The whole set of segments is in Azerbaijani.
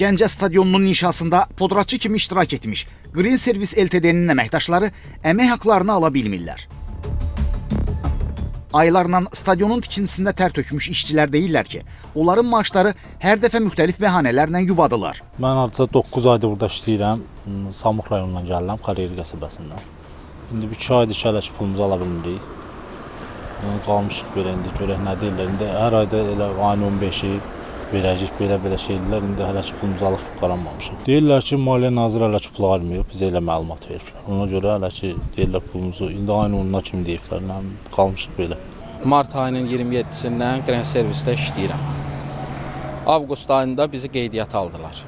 Gəncə stadionunun inşasında podratçı kimi iştirak etmiş Green Service LTD-nin əməkdaşları əmək haqlarını ala bilmirlər. Aylarla stadionun tikintisində tər tökmüş işçilər deyirlər ki, onların maaşları hər dəfə müxtəlif bəhanələrlə yubadılar. Mən hardasa 9 aydır burada işləyirəm. Samux rayonundan gəlirəm, Kariyeri qəsəbəsindən. İndi 2 aydır ki, hələ ki pulumuzu ala bilmirik. Qalmışıq belə indi görək nə deyirlər. İndi hər ayda elə ayın 15-i verəcək belə şeylər. İndi hələ ki pulumuzu alıb qaranmamışıq. Deyirlər ki, Maliyyə Naziri hələ ki pul almıyor, bizə elə məlumat verir. Ona görə hələ ki deyirlər pulumuzu indi ayın 10-una kimi deyiblər. Qalmışıq belə. Mart ayının 27-sindən Green Service'də işləyirəm. Avqust ayında bizi qeydiyyata aldılar.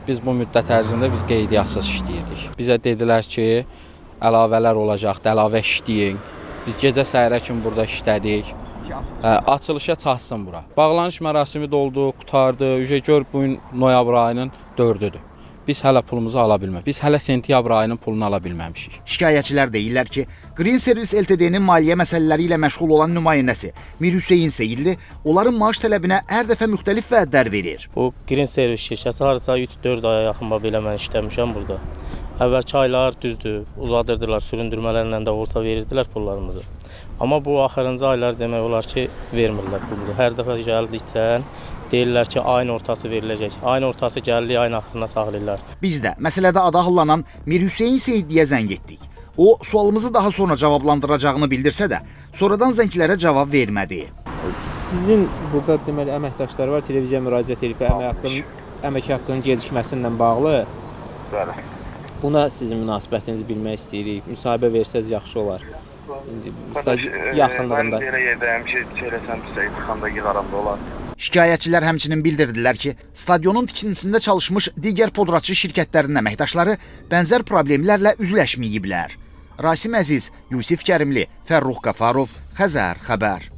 Biz bu müddət ərzində biz qeydiyyatssız işləyirdik. Bizə dedilər ki, əlavələr olacaqdı, əlavə işləyin. Biz gecə səhərə kimi burada işlədik. Açılışa çatsın bura. Bağlanış mərasimi doldu, qutardı. Gör bu gün noyabr ayının 4-üdür. Biz hələ pulumuzu ala bilmədik. Biz hələ sentyabr ayının pulunu ala bilməmişik. Şikayətçilər deyirlər ki, Green Service LTD-nin maliyyə məsələləri ilə məşğul olan nümayəndəsi Mir Hüseyin Seyidli onların maaş tələbinə hər dəfə müxtəlif vədlər verir. Bu Green Service şirkəti hardasa 3-4 aya yaxın belə mən işləmişəm burada. Əvvəlki aylar düzdür, uzadırdılar, süründürmələrlə də olsa verirdilər pullarımızı. Amma bu axırıncı aylar demək olar ki, vermirlər pulumuzu. Hər dəfə gəldikcə deyirlər ki, ayın ortası veriləcək. Ayın ortası gəldiyi ayın axırına saxlayırlar. Biz də məsələdə adı hallanan Mir Hüseyin Seyidliyə zəng etdik. O, sualımızı daha sonra cavablandıracağını bildirsə də, sonradan zənglərə cavab vermədi. Sizin burada deməli əməkdaşlar var, televiziya müraciət edib əmək haqqının gecikməsindən bağlı. Bəli. Buna sizin münasibətinizi bilmək istəyirik. Müsahibə versəz yaxşı olar. Yaxınlığında. Mən belə yerdəyəm ki, eləsəm sizə İlxanda qaramda olar. Şikayətçilər həmçinin bildirdilər ki, stadionun tikintisində çalışmış digər podratçı şirkətlərinin əməkdaşları bənzər problemlərlə üzləşməyiblər. Rasim Əziz, Yusif Kərimli, Fərruh Qafarov, Xəzər xəbər.